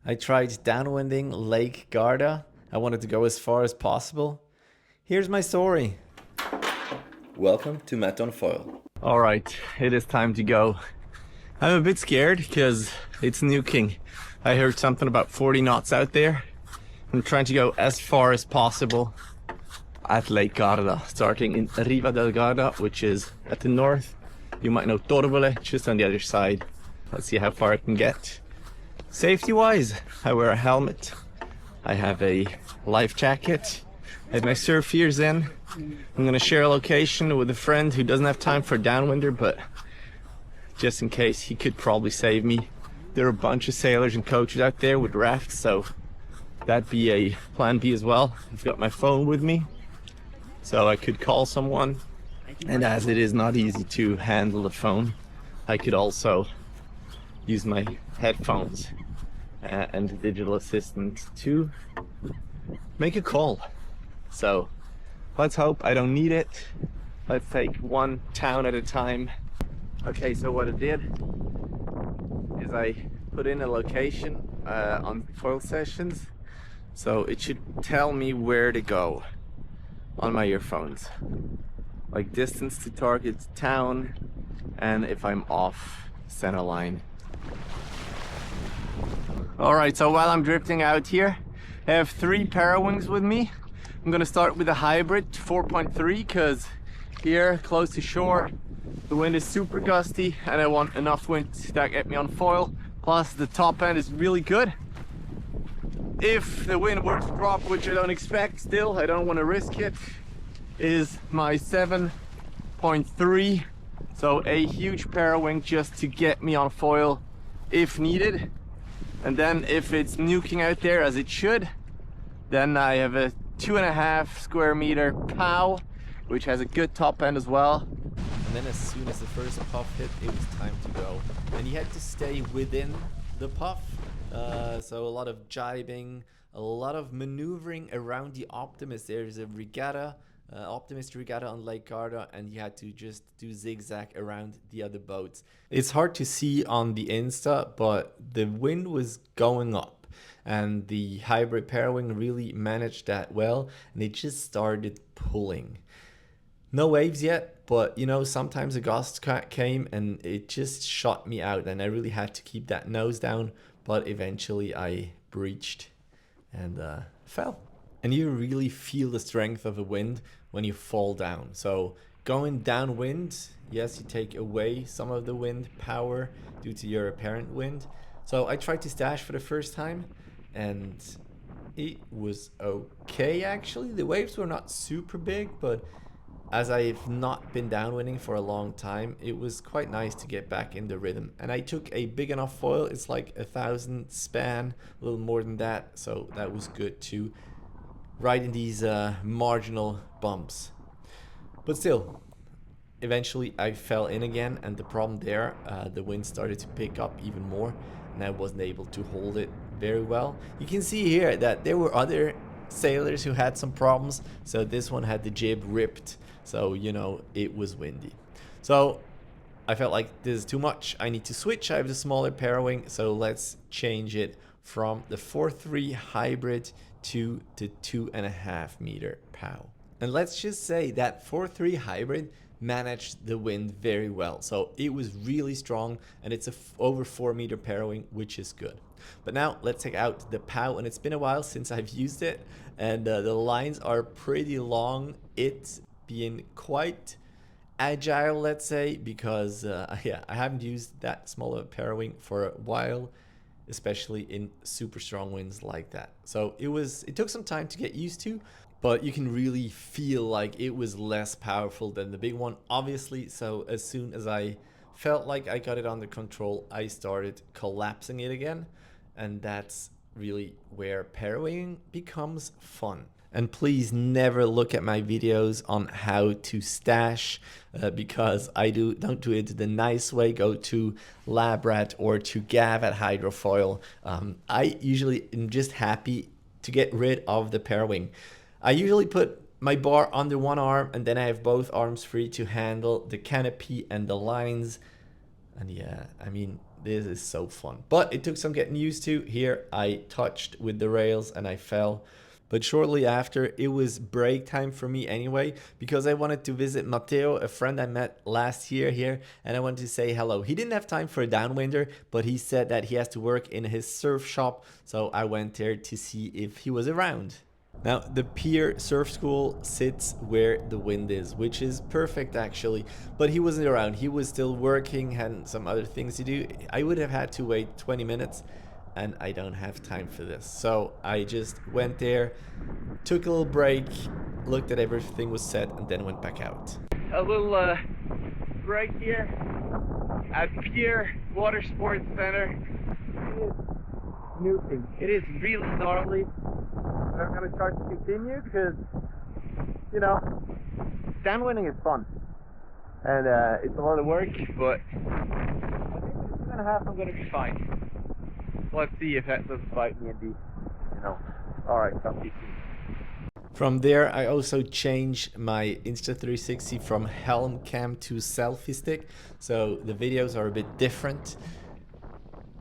I tried downwinding Lake Garda. I wanted to go as far as possible. Here's my story. Welcome to Matt on Foil. All right, it is time to go. I'm a bit scared because it's nuking. I heard something about 40 knots out there. I'm trying to go as far as possible at Lake Garda, starting in Riva del Garda, which is at the north. You might know Torbole, just on the other side. Let's see how far I can get. Safety-wise, I wear a helmet. I have a life jacket. I have my surf gears in. I'm gonna share a location with a friend who doesn't have time for downwinder, but just in case, he could probably save me. There are a bunch of sailors and coaches out there with rafts, so that'd be a plan B as well. I've got my phone with me, so I could call someone. And as it is not easy to handle the phone, I could also use my headphones and the digital assistant to make a call. So let's hope I don't need it. Let's take one town at a time. Okay, so what I did is I put in a location on foil sessions, so it should tell me where to go on my earphones, like distance to target town and if I'm off center line. All right, so while I'm drifting out here, I have 3 Parawings with me. I'm gonna start with a hybrid 4.3 because here close to shore the wind is super gusty and I want enough wind that get me on foil, plus the top end is really good. If the wind were to drop, which I don't expect, still I don't want to risk it, is my 7.3, so a huge Parawing just to get me on foil if needed. And then if it's nuking out there as it should, then I have a 2.5 square meter POW, which has a good top end as well. And then as soon as the first puff hit, it was time to go. And you had to stay within the puff. So a lot of jibing, a lot of maneuvering around the Optimist. There's a regatta, Optimist regatta on Lake Garda, and you had to just do zigzag around the other boats. It's hard to see on the Insta, but the wind was going up. And the hybrid Parawing really managed that well, and it just started pulling. No waves yet, but you know, sometimes a gust came and it just shot me out, and I really had to keep that nose down, but eventually I breached and fell. And you really feel the strength of the wind when you fall down. So going downwind, yes, you take away some of the wind power due to your apparent wind. So I tried to stash for the first time, and it was okay actually. The waves were not super big, but as I've not been downwinding for a long time, it was quite nice to get back in the rhythm. And I took a big enough foil, it's like 1,000 span, a little more than that, so that was good to ride in these marginal bumps. But still, eventually I fell in again, and the problem there, the wind started to pick up even more, and I wasn't able to hold it very well. You can see here that there were other sailors who had some problems, so this one had the jib ripped, so you know it was windy. So I felt like this is too much, I need to switch. I have the smaller Parawing, so let's change it from the 4.3 hybrid to the 2.5 meter POW. And let's just say that 4.3 hybrid managed the wind very well, so it was really strong, and it's a over 4 meter Parawing, which is good. But now let's take out the POW, and it's been a while since I've used it, and the lines are pretty long. It's being quite agile, let's say, because yeah, I haven't used that smaller Parawing for a while, especially in super strong winds like that. So it took some time to get used to, but you can really feel like it was less powerful than the big one, obviously. So as soon as I felt like I got it under control, I started collapsing it again, and that's really where Parawing becomes fun. And please never look at my videos on how to stash, because I don't do it the nice way. Go to Labrat or to Gav at Hydrofoil. I usually am just happy to get rid of the Parawing. I usually put my bar under one arm, and then I have both arms free to handle the canopy and the lines. And yeah, I mean, This is so fun. But it took some getting used to. Here I touched with the rails and I fell. But shortly after, it was break time for me anyway, because I wanted to visit Matteo, a friend I met last year here, and I wanted to say hello. He didn't have time for a downwinder, but he said that he has to work in his surf shop, so I went there to see if he was around. Now, the pier surf school sits where the wind is, which is perfect actually, but he wasn't around. He was still working, had some other things to do. I would have had to wait 20 minutes. And I don't have time for this. So I just went there, took a little break, looked at everything was set, and then went back out. A little break here at Pier Water Sports Center. It is nuking. It is really gnarly. And I'm gonna try to continue because, you know, downwinding is fun. And it's a lot of work, but I think in 2.5 I'm gonna be fine. Let's see if that doesn't bite me indeed. You know. Alright, talk to you soon. From there, I also changed my Insta360 from helm cam to selfie stick. So the videos are a bit different.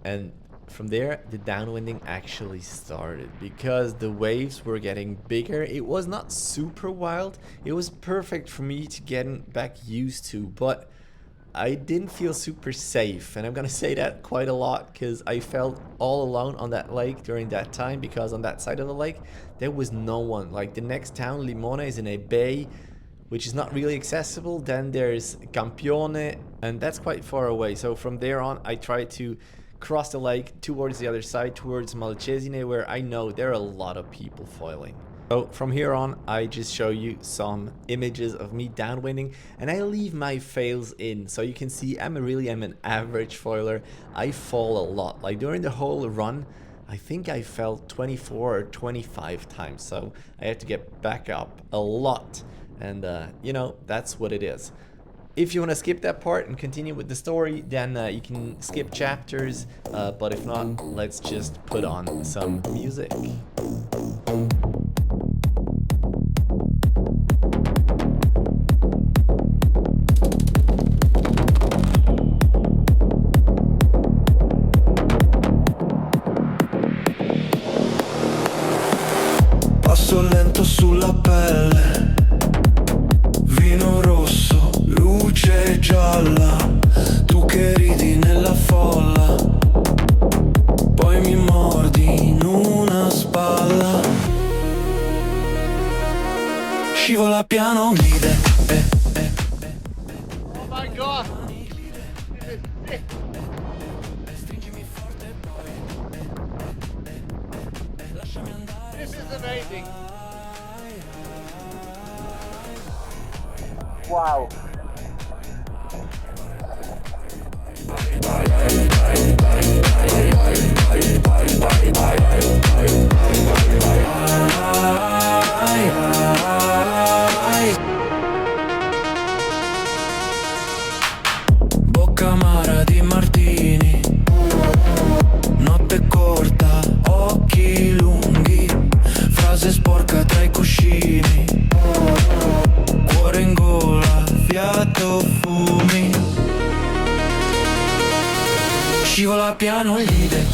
And from there, the downwinding actually started because the waves were getting bigger. It was not super wild. It was perfect for me to get back used to, but I didn't feel super safe, and I'm gonna say that quite a lot because I felt all alone on that lake during that time, because on that side of the lake there was no one. Like, the next town, Limone, is in a bay which is not really accessible. Then there's Campione, and that's quite far away. So from there on I tried to cross the lake towards the other side, towards Malcesine, where I know there are a lot of people foiling. So from here on, I just show you some images of me downwinding, and I leave my fails in, so you can see I'm an average foiler. I fall a lot. Like, during the whole run, I think I fell 24 or 25 times, so I had to get back up a lot, and you know, that's what it is. If you want to skip that part and continue with the story, then you can skip chapters, but if not, let's just put on some music. Passo lento sulla pelle, vino rosso, luce gialla, tu che ridi nella folla, poi mi mordi in una spalla, scivola piano, glide, Oh my god! This is amazing! Wow! bocca amara di martini, notte corta, occhi lunghi, frase sporca tra i cuscini, cuore in gola, fiato fumi, scivola piano glide,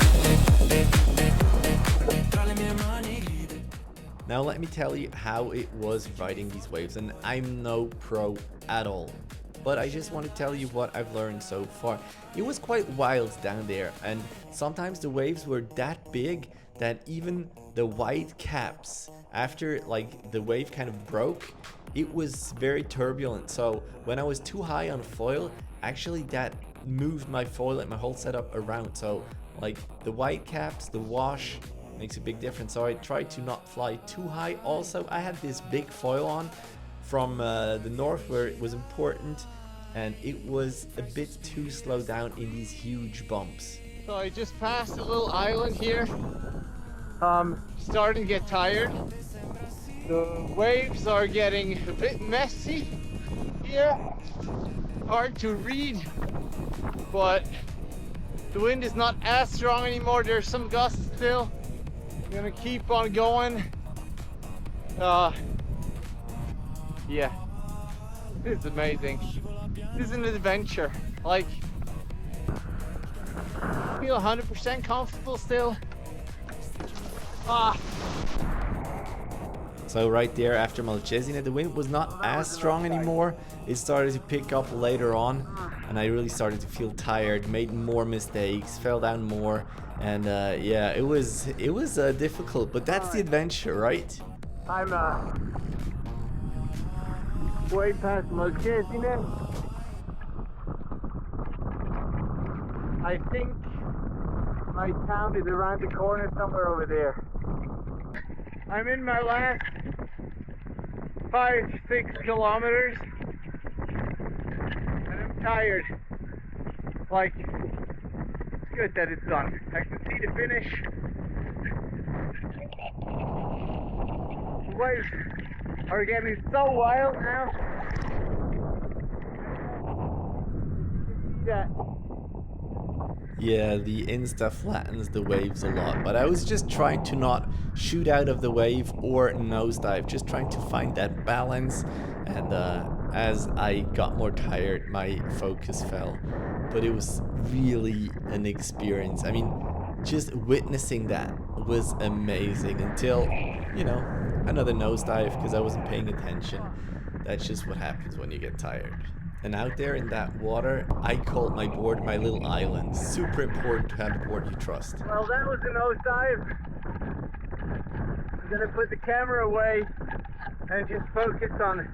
tra le mie mani glide. Now let me tell you how it was riding these waves, and I'm no pro at all, but I just want to tell you what I've learned so far. It was quite wild down there, and sometimes the waves were that big that even the white caps, after like the wave kind of broke, it was very turbulent. So when I was too high on foil, actually that moved my foil and my whole setup around. So like the white caps, the wash makes a big difference. So I tried to not fly too high. Also, I had this big foil on from the north where it was important, and it was a bit too slow down in these huge bumps. So I just passed a little island here. Starting to get tired. The waves are getting a bit messy here. Hard to read, but the wind is not as strong anymore. There's some gusts still. I'm gonna keep on going. Yeah, this is amazing. This is an adventure. Like, Feel 100% comfortable still. Ah. So right there after Malcesine, the wind was not as strong anymore. It started to pick up later on, and I really started to feel tired, made more mistakes, fell down more, and yeah, it was difficult, but that's the adventure, right? I'm way past Malcesine. I think my town is around the corner somewhere over there. I'm in my last 5-6 kilometers and I'm tired. Like, it's good that it's done. I can see the finish. The waves are getting so wild now. You can see that. Yeah, the Insta flattens the waves a lot, but I was just trying to not shoot out of the wave or nosedive, just trying to find that balance, and as I got more tired, my focus fell. But it was really an experience. I mean, just witnessing that was amazing until, you know, another nosedive because I wasn't paying attention. That's just what happens when you get tired. And out there in that water, I called my board my little island. Super important to have a board you trust. Well, that was a nosedive. I'm gonna put the camera away and just focus on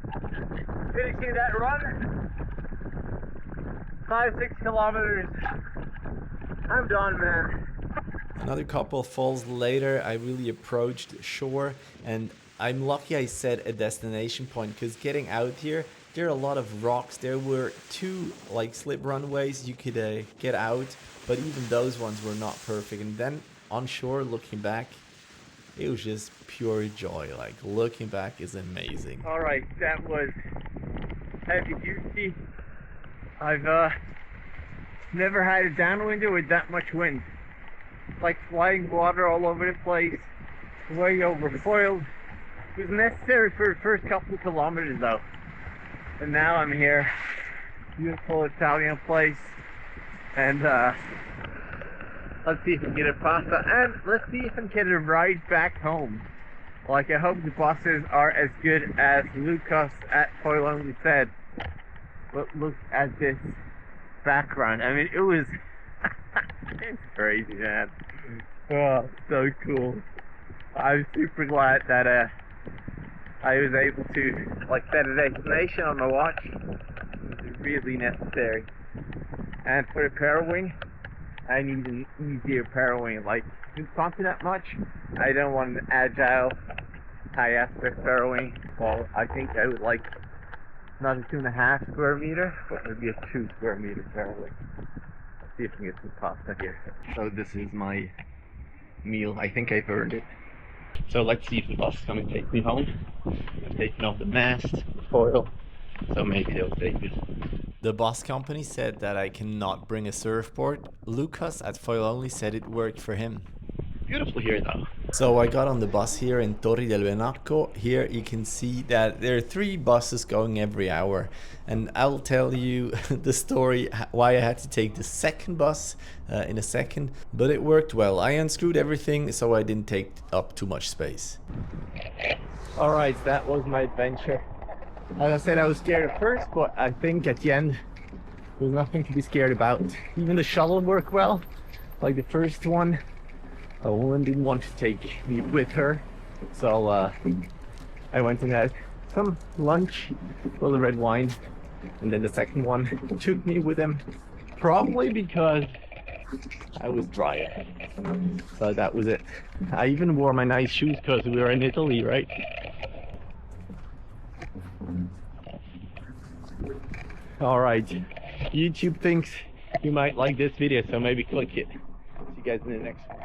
finishing that run. 5-6 kilometers. I'm done, man. Another couple of falls later, I really approached shore, and I'm lucky I set a destination point because getting out here, there are a lot of rocks. There were 2 like slip runways you could get out, but even those ones were not perfect. And then on shore, looking back, it was just pure joy. Like, looking back is amazing. All right, that was heavy duty. I've never had a downwinder with that much wind. Like flying water all over the place, way overfoiled. It was necessary for the first couple of kilometers though. And now I'm here, beautiful Italian place, and let's see if we can get a pasta, and let's see if I can get a ride back home. Like, I hope the buses are as good as Lukas at Parawing said. But look at this background. I mean, it was it's crazy, man. Oh, so cool. I'm super glad that I was able to like set a destination on my watch. It was really necessary. And for the Parawing, I need an easier Parawing. Like, it's not that much. I don't want an agile, high aspect Parawing. Well, I think I would like not a 2.5 square meter, but maybe a 2 square meter Parawing. Let's see if we can get some pasta here. So this is my meal. I think I've earned it. So let's see if the bus is going to take me home. I'm taking off the mast, the foil, so maybe they'll take it. The bus company said that I cannot bring a surfboard. Lukas at Foil Only said it worked for him. Beautiful here though. So I got on the bus here in Torri del Benacco. Here you can see that there are 3 buses going every hour. And I'll tell you the story why I had to take the second bus in a second. But it worked well. I unscrewed everything so I didn't take up too much space. Alright, that was my adventure. As I said, I was scared at first, but I think at the end there was nothing to be scared about. Even the shuttle worked well. Like the first one, a woman didn't want to take me with her, so I went and had some lunch, a little red wine, and then the second one took me with him, probably because I was drier. So that was it. I even wore my nice shoes because we were in Italy, right? Alright, YouTube thinks you might like this video, so maybe click it. See you guys in the next one.